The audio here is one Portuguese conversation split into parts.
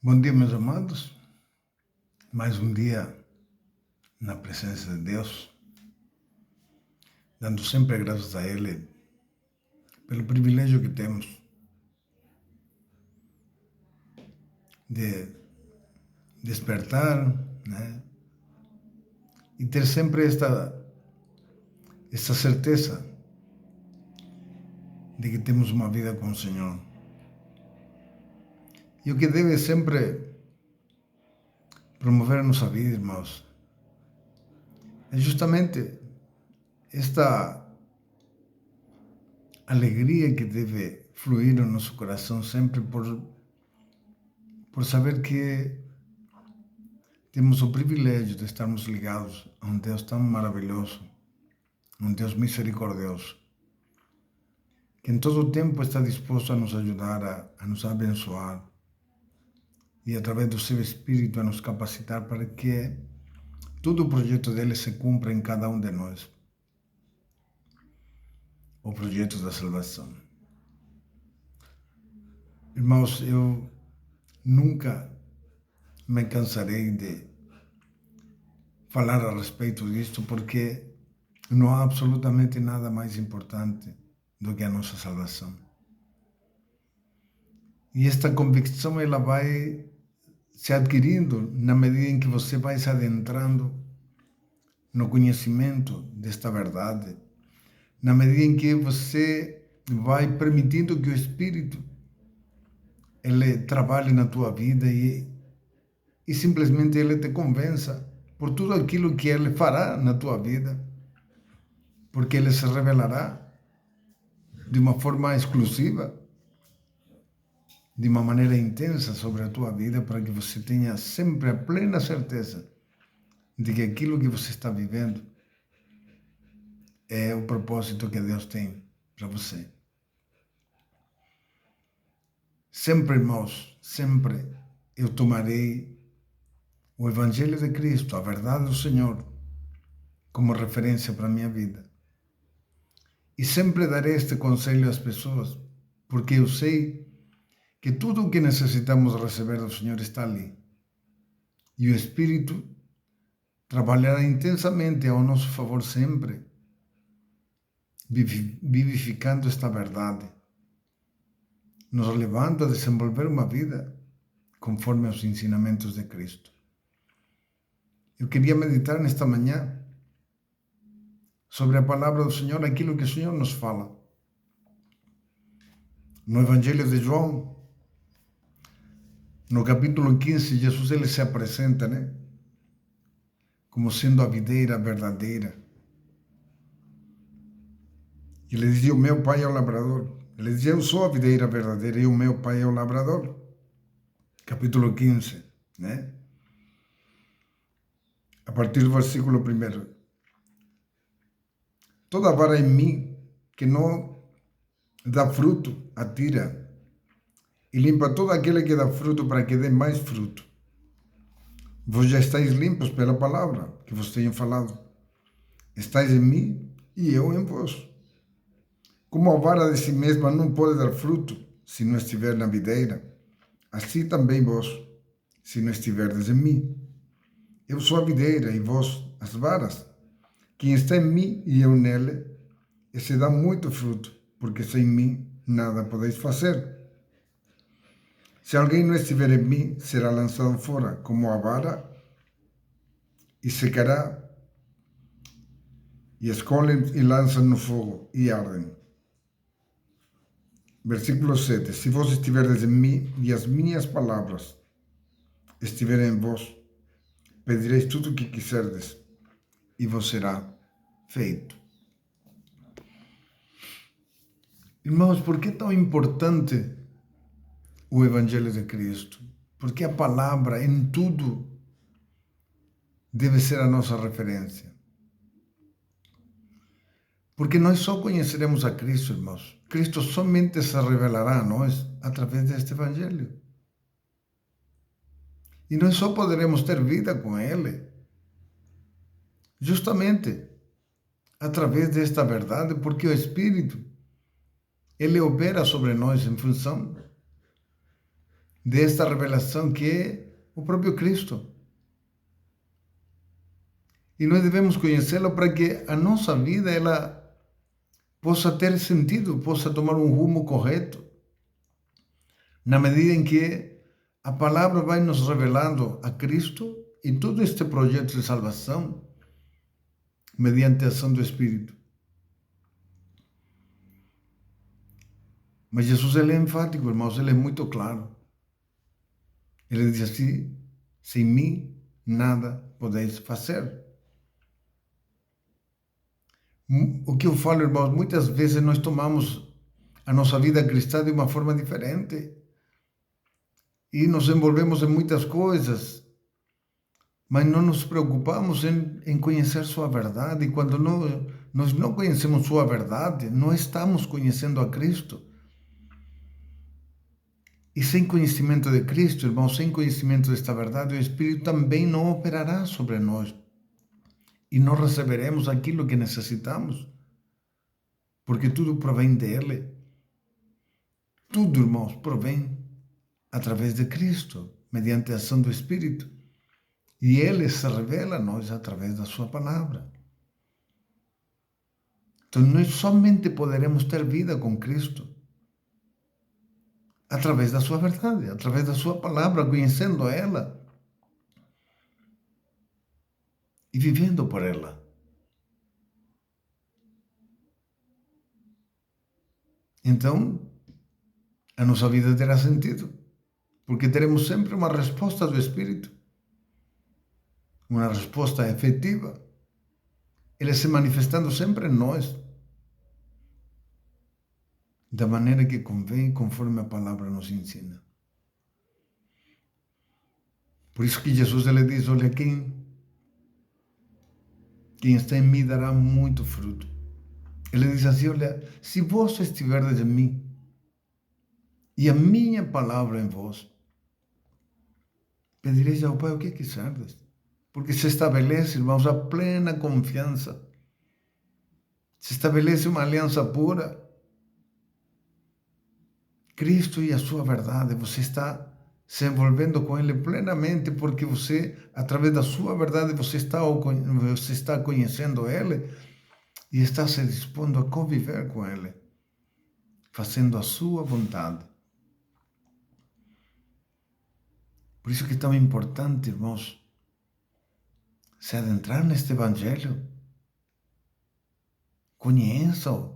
Bom dia, meus amados. Mais um dia na presença de Deus, dando sempre graças a Ele pelo privilégio que temos de despertar, né? E ter sempre esta certeza de que temos uma vida com o Senhor. E o que deve sempre promover a nossa vida, irmãos, é justamente esta alegria que deve fluir no nosso coração sempre por saber que temos o privilégio de estarmos ligados a um Deus tão maravilhoso, um Deus misericordioso, que em todo o tempo está disposto a nos ajudar, a nos abençoar e através do seu Espírito a nos capacitar para que todo o projeto dele se cumpra em cada um de nós. O projeto da salvação. Irmãos, eu nunca me cansarei de falar a respeito disto, porque não há absolutamente nada mais importante do que a nossa salvação. E esta convicção ela vai se adquirindo na medida em que você vai se adentrando no conhecimento desta verdade, na medida em que você vai permitindo que o Espírito ele trabalhe na tua vida e simplesmente ele te convença por tudo aquilo que ele fará na tua vida, porque ele se revelará de uma forma exclusiva, de uma maneira intensa sobre a tua vida, para que você tenha sempre a plena certeza de que aquilo que você está vivendo é o propósito que Deus tem para você. Sempre, irmãos, sempre eu tomarei o Evangelho de Cristo, a verdade do Senhor, como referência para a minha vida. E sempre darei este conselho às pessoas, porque eu sei que tudo o que necessitamos receber do Senhor está ali. E o Espírito trabalhará intensamente ao nosso favor sempre, vivificando esta verdade, nos levando a desenvolver uma vida conforme aos ensinamentos de Cristo. Eu queria meditar nesta manhã sobre a palavra do Senhor, aquilo que o Senhor nos fala. No Evangelho de João, no capítulo 15, Jesus ele se apresenta, né? Como sendo a videira verdadeira. Ele dizia, o meu pai é o lavrador. Ele dizia, eu sou a videira verdadeira e o meu pai é o lavrador. Capítulo 15, né? A partir do versículo 1. Toda vara em mim que não dá fruto, atira, e limpa todo aquele que dá fruto para que dê mais fruto. Vós já estáis limpos pela palavra que vos tenho falado. Estáis em mim e eu em vós. Como a vara de si mesma não pode dar fruto se não estiver na videira, assim também vós, se não estiverdes em mim. Eu sou a videira e vós as varas. Quem está em mim e eu nele, esse dá muito fruto, porque sem mim nada podeis fazer. Se alguém não estiver em mim, será lançado fora como a vara e secará, e escolhem e lançam no fogo e ardem. Versículo 7. Se vós estiverdes em mim e as minhas palavras estiverem em vós, pedireis tudo o que quiserdes e vos será feito. Irmãos, por que é tão importante o Evangelho de Cristo? Porque a palavra em tudo deve ser a nossa referência. Porque nós só conheceremos a Cristo, irmãos. Cristo somente se revelará a nós através deste Evangelho. E nós só poderemos ter vida com Ele justamente através desta verdade, porque o Espírito, ele opera sobre nós em função desta revelação que é o próprio Cristo. E nós devemos conhecê-lo para que a nossa vida ela possa ter sentido, possa tomar um rumo correto, na medida em que a palavra vai nos revelando a Cristo e todo este projeto de salvação mediante a ação do Espírito. Mas Jesus ele é enfático, irmãos, ele é muito claro. Ele diz assim: sem mim nada podeis fazer. O que eu falo, irmãos, muitas vezes nós tomamos a nossa vida cristã de uma forma diferente e nos envolvemos em muitas coisas, mas não nos preocupamos em conhecer sua verdade. E quando nós não conhecemos sua verdade, não estamos conhecendo a Cristo. E sem conhecimento de Cristo, irmãos, sem conhecimento desta verdade, o Espírito também não operará sobre nós. E não receberemos aquilo que necessitamos, porque tudo provém dele. Tudo, irmãos, provém através de Cristo, mediante a ação do Espírito. E ele se revela a nós através da sua palavra. Então, nós somente poderemos ter vida com Cristo através da sua verdade, através da sua palavra, conhecendo ela e vivendo por ela. Então, a nossa vida terá sentido, porque teremos sempre uma resposta do Espírito, uma resposta efetiva, ele se manifestando sempre em nós, da maneira que convém, conforme a palavra nos ensina. Por isso que Jesus ele diz: olha, quem está em mim dará muito fruto. Ele diz assim: olha, se vós estiverdes em mim e a minha palavra em vós, pedireis ao Pai o que quiserdes. Porque se estabelece, irmãos, a plena confiança. Se estabelece uma aliança pura. Cristo e a sua verdade, você está se envolvendo com Ele plenamente, porque você, através da sua verdade, você está conhecendo Ele e está se dispondo a conviver com Ele, fazendo a sua vontade. Por isso que é tão importante, irmãos, se adentrar neste Evangelho. Conheça-o.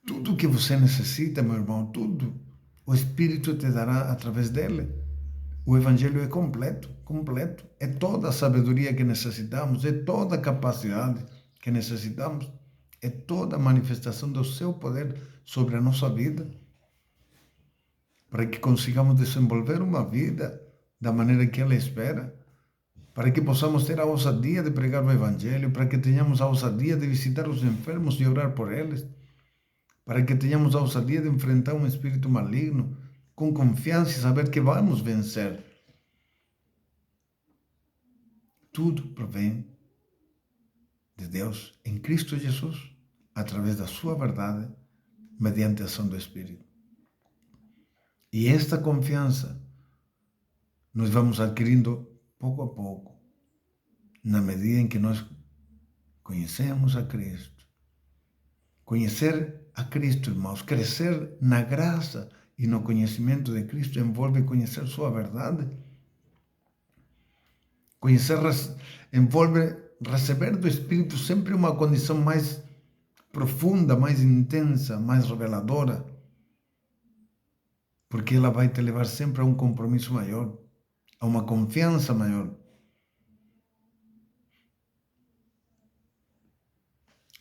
Tudo o que você necessita, meu irmão, tudo, o Espírito te dará através dele. O Evangelho é completo, completo. É toda a sabedoria que necessitamos, é toda a capacidade que necessitamos, é toda a manifestação do seu poder sobre a nossa vida, para que consigamos desenvolver uma vida da maneira que Ele espera, para que possamos ter a ousadia de pregar o Evangelho, para que tenhamos a ousadia de visitar os enfermos e orar por eles, para que tenhamos a ousadia de enfrentar um espírito maligno com confiança e saber que vamos vencer. Tudo provém de Deus em Cristo Jesus, através da sua verdade, mediante a ação do Espírito. E esta confiança nós vamos adquirindo pouco a pouco, na medida em que nós conhecemos a Cristo. Conhecer a Cristo, irmãos, crescer na graça e no conhecimento de Cristo envolve conhecer sua verdade. Conhecer envolve receber do Espírito sempre uma condição mais profunda, mais intensa, mais reveladora, porque ela vai te levar sempre a um compromisso maior, a uma confiança maior.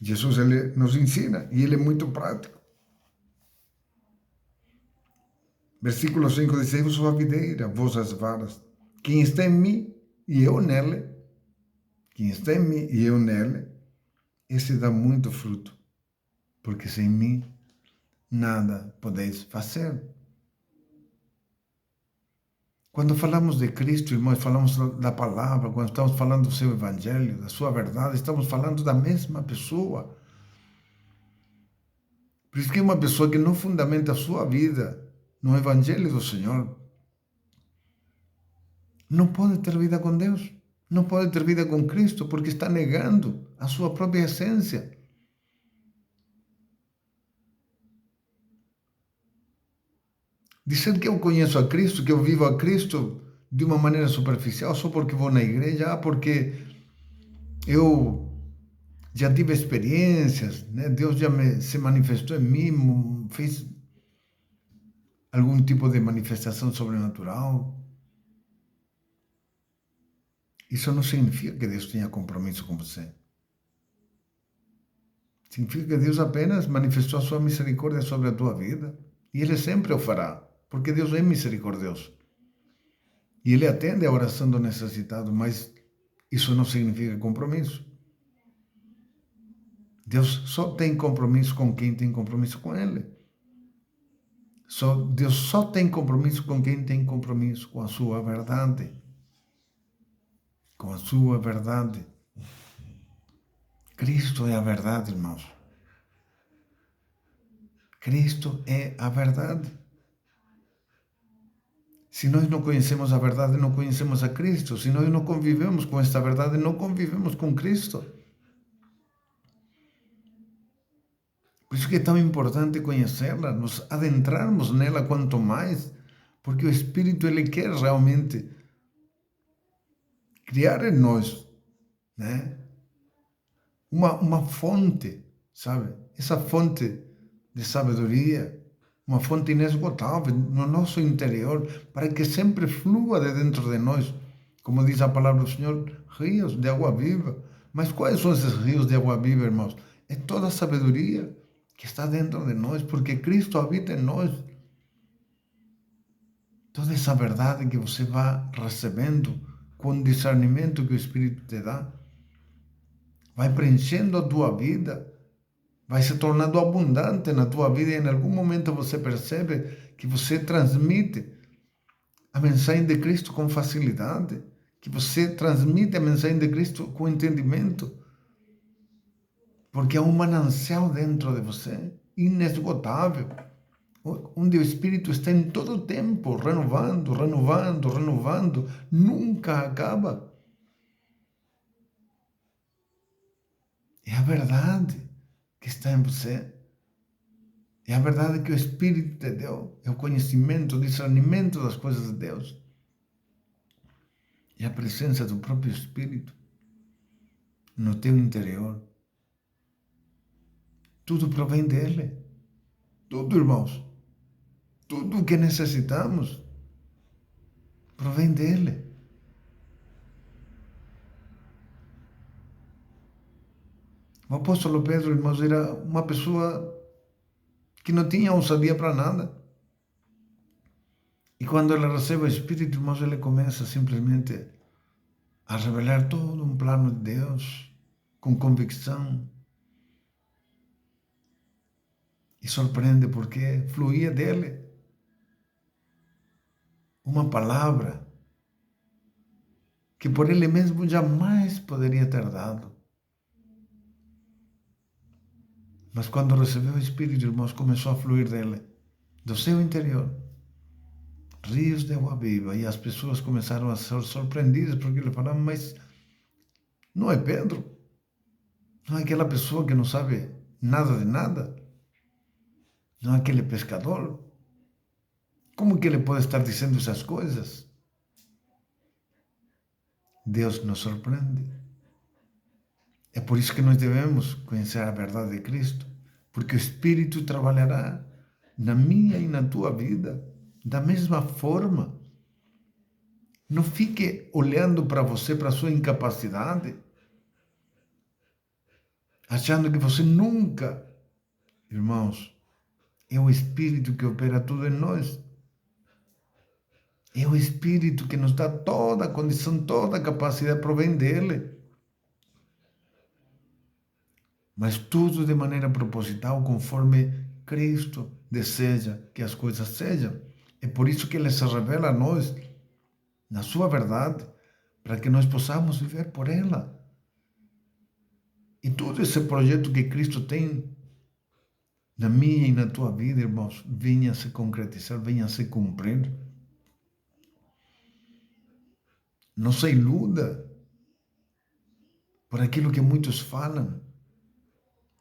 Jesus ele nos ensina e ele é muito prático. Versículo 5 diz: eu sou a videira, vós as varas. Quem está em mim e eu nele, quem está em mim e eu nele, esse dá muito fruto, porque sem mim nada podeis fazer. Quando falamos de Cristo, irmãos, falamos da palavra, quando estamos falando do seu Evangelho, da sua verdade, estamos falando da mesma pessoa. Por isso que uma pessoa que não fundamenta a sua vida no Evangelho do Senhor, não pode ter vida com Deus, não pode ter vida com Cristo, porque está negando a sua própria essência. Dizer que eu conheço a Cristo, que eu vivo a Cristo de uma maneira superficial, só porque vou na igreja, porque eu já tive experiências, né? Deus já se manifestou em mim, fez algum tipo de manifestação sobrenatural. Isso não significa que Deus tenha compromisso com você. Significa que Deus apenas manifestou a sua misericórdia sobre a tua vida. E Ele sempre o fará, porque Deus é misericordioso. E Ele atende a oração do necessitado, mas isso não significa compromisso. Deus só tem compromisso com quem tem compromisso com Ele. Deus só tem compromisso com quem tem compromisso com a sua verdade. Com a sua verdade. Cristo é a verdade, irmãos. Cristo é a verdade. Se nós não conhecemos a verdade, não conhecemos a Cristo. Se nós não convivemos com esta verdade, não convivemos com Cristo. Por isso que é tão importante conhecê-la, nos adentrarmos nela quanto mais, porque o Espírito, ele quer realmente criar em nós, né, uma fonte, sabe? Essa fonte de sabedoria, uma fonte inesgotável no nosso interior, para que sempre flua de dentro de nós, como diz a palavra do Senhor, rios de água viva. Mas quais são esses rios de água viva, irmãos? É toda a sabedoria que está dentro de nós, porque Cristo habita em nós. Toda essa verdade que você vai recebendo com o discernimento que o Espírito te dá, vai preenchendo a tua vida, vai se tornando abundante na tua vida, e em algum momento você percebe que você transmite a mensagem de Cristo com facilidade, que você transmite a mensagem de Cristo com entendimento, porque há um manancial dentro de você, inesgotável, onde o Espírito está em todo o tempo, renovando, renovando, renovando, nunca acaba. É a verdade que está em você. É a verdade que o Espírito te deu. É o conhecimento, o discernimento das coisas de Deus. É a presença do próprio Espírito no teu interior. Tudo provém dele. Tudo, irmãos. Tudo o que necessitamos provém dele. O apóstolo Pedro, irmãos, era uma pessoa que não tinha ousadia para nada. E quando ele recebe o Espírito, irmãos, ele começa simplesmente a revelar todo um plano de Deus com convicção. E surpreende porque fluía dele uma palavra que por ele mesmo jamais poderia ter dado. Mas quando recebeu o Espírito, irmãos, começou a fluir dele, do seu interior, rios de água viva. E as pessoas começaram a ser surpreendidas, porque ele falava, mas não é Pedro? Não é aquela pessoa que não sabe nada de nada? Não é aquele pescador? Como que ele pode estar dizendo essas coisas? Deus nos surpreende. É por isso que nós devemos conhecer a verdade de Cristo, porque o Espírito trabalhará na minha e na tua vida da mesma forma. Não fique olhando para você, para a sua incapacidade, achando que você nunca, irmãos, é o Espírito que opera tudo em nós. É o Espírito que nos dá toda a condição, toda a capacidade, provém dele. Mas tudo de maneira proposital, conforme Cristo deseja que as coisas sejam. É por isso que ele se revela a nós, na sua verdade, para que nós possamos viver por ela. E todo esse projeto que Cristo tem na minha e na tua vida, irmãos, venha a se concretizar, venha a se cumprir. Não se iluda por aquilo que muitos falam,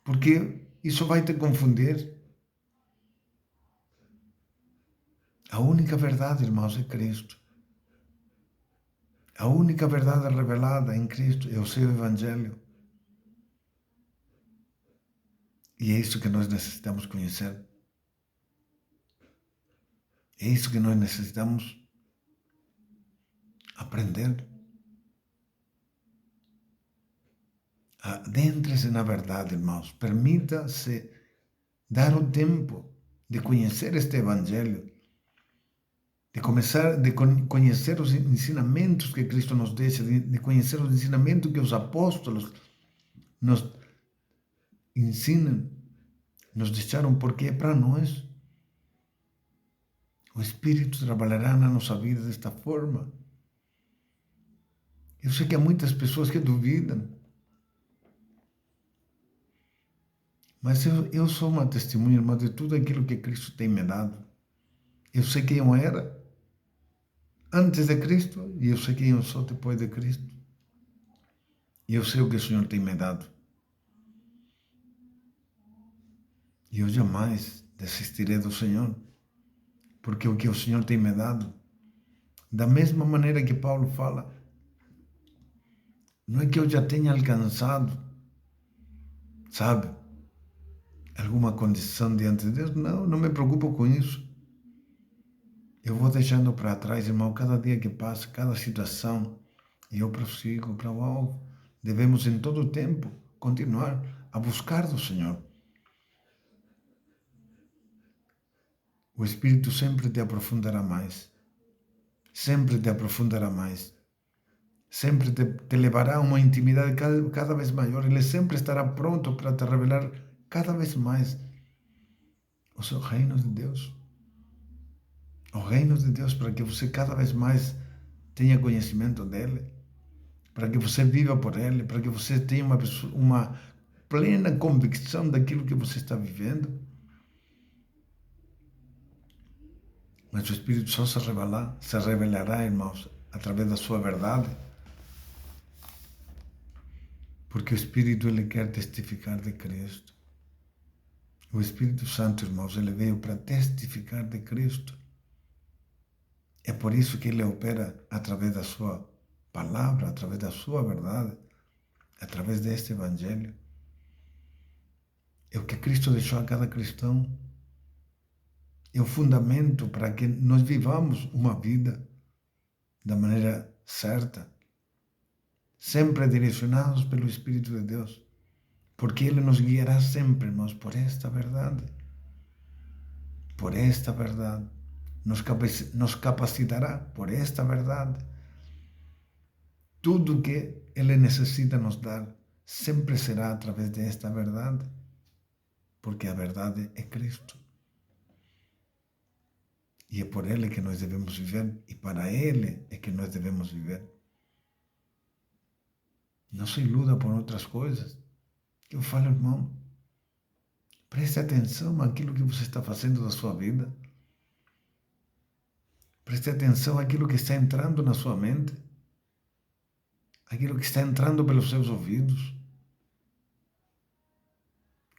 porque isso vai te confundir. A única verdade, irmãos, é Cristo. A única verdade revelada em Cristo é o seu Evangelho. E é isso que nós necessitamos conhecer. É isso que nós necessitamos aprender. Adentre-se na verdade, irmãos. Permita-se dar o tempo de conhecer este Evangelho, de começar de conhecer os ensinamentos que Cristo nos deixa, de conhecer os ensinamentos que os apóstolos nos ensinam, nos deixaram, porque é para nós. O Espírito trabalhará na nossa vida desta forma. Eu sei que há muitas pessoas que duvidam, mas eu sou uma testemunha, irmã, de tudo aquilo que Cristo tem me dado. Eu sei quem eu era antes de Cristo e eu sei quem eu sou depois de Cristo. E eu sei o que o Senhor tem me dado. E eu jamais desistirei do Senhor, porque o que o Senhor tem me dado, da mesma maneira que Paulo fala, não é que eu já tenha alcançado, sabe, alguma condição diante de Deus. Não, não me preocupo com isso. Eu vou deixando para trás, irmão, cada dia que passa, cada situação, e eu prossigo para o alvo. Devemos em todo o tempo continuar a buscar do Senhor. O Espírito sempre te aprofundará mais. Sempre te aprofundará mais. Sempre te levará a uma intimidade cada vez maior. Ele sempre estará pronto para te revelar cada vez mais o seu reino de Deus. O reino de Deus, para que você cada vez mais tenha conhecimento dele, para que você viva por ele, para que você tenha uma plena convicção daquilo que você está vivendo. Mas o Espírito só se revelará, irmãos, através da sua verdade. Porque o Espírito, ele quer testificar de Cristo. O Espírito Santo, irmãos, ele veio para testificar de Cristo. É por isso que ele opera através da sua palavra, através da sua verdade, através deste Evangelho. É o que Cristo deixou a cada cristão. É o fundamento para que nós vivamos uma vida da maneira certa, sempre direcionados pelo Espírito de Deus, porque Ele nos guiará sempre, irmãos, por esta verdade. Por esta verdade. Nos capacitará por esta verdade. Tudo que Ele necessita nos dar sempre será através desta verdade, porque a verdade é Cristo. E é por Ele que nós devemos viver, e para Ele é que nós devemos viver. Não se iluda por outras coisas. Eu falo, irmão, preste atenção àquilo que você está fazendo da sua vida. Preste atenção àquilo que está entrando na sua mente, aquilo que está entrando pelos seus ouvidos.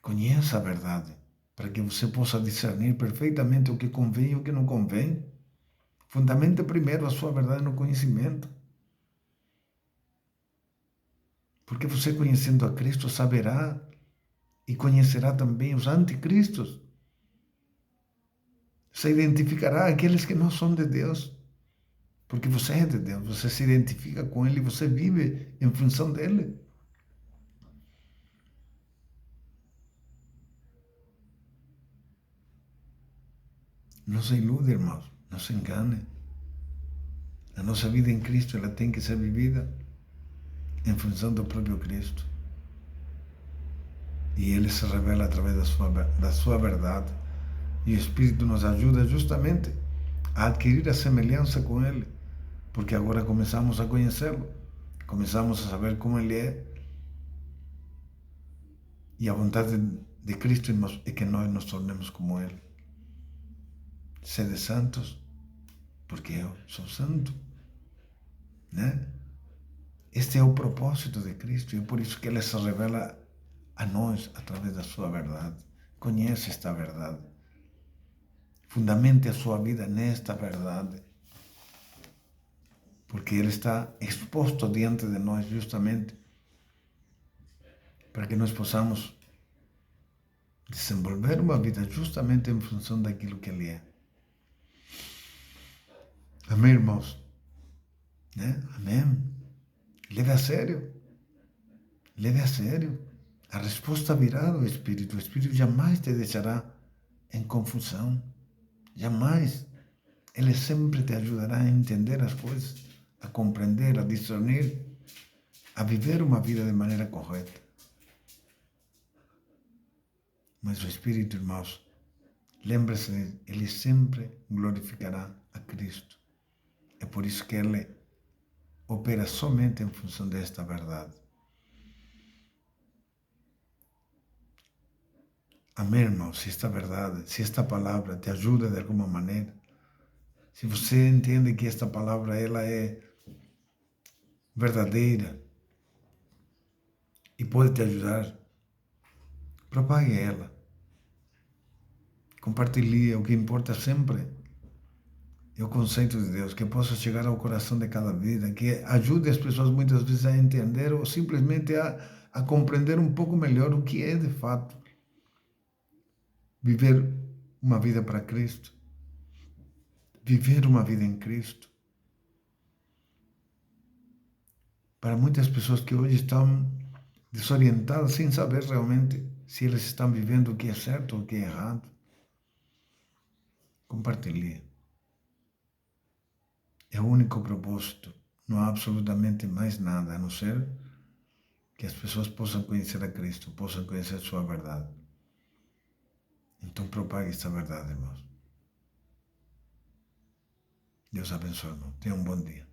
Conheça a verdade, para que você possa discernir perfeitamente o que convém e o que não convém. Fundamente primeiro a sua verdade no conhecimento. Porque você, conhecendo a Cristo, saberá e conhecerá também os anticristos. Você identificará aqueles que não são de Deus, porque você é de Deus, você se identifica com Ele, você vive em função dEle. Não se ilude, irmãos, não se engane. A nossa vida em Cristo, ela tem que ser vivida em função do próprio Cristo. E Ele se revela através da sua verdade. E o Espírito nos ajuda justamente a adquirir a semelhança com Ele, porque agora começamos a conhecê-lo, começamos a saber como Ele é, e a vontade de Cristo é que nós nos tornemos como Ele. Sede santos, porque eu sou santo, né? Este é o propósito de Cristo e é por isso que Ele se revela a nós através da sua verdade. Conhece esta verdade. Fundamente a sua vida nesta verdade. Porque Ele está exposto diante de nós justamente para que nós possamos desenvolver uma vida justamente em função daquilo que Ele é. Amém, irmãos? Né? Amém? Leve a sério. Leve a sério. A resposta virá do Espírito. O Espírito jamais te deixará em confusão. Jamais. Ele sempre te ajudará a entender as coisas, a compreender, a discernir, a viver uma vida de maneira correta. Mas o Espírito, irmãos, lembre-se, Ele sempre glorificará a Cristo. É por isso que Ele opera somente em função desta verdade. Amém, irmão? Se esta verdade, se esta palavra te ajuda de alguma maneira, se você entende que esta palavra ela é verdadeira e pode te ajudar, propague ela. Compartilhe. O que importa sempre é o conceito de Deus, que possa chegar ao coração de cada vida, que ajude as pessoas muitas vezes a entender ou simplesmente a compreender um pouco melhor o que é de fato viver uma vida para Cristo, viver uma vida em Cristo. Para muitas pessoas que hoje estão desorientadas, sem saber realmente se eles estão vivendo o que é certo ou o que é errado, compartilhe. É o único propósito. Não há absolutamente mais nada, a não ser que as pessoas possam conhecer a Cristo, possam conhecer a sua verdade. Então propague esta verdade, irmãos. Deus abençoe, irmão. Tenha um bom dia.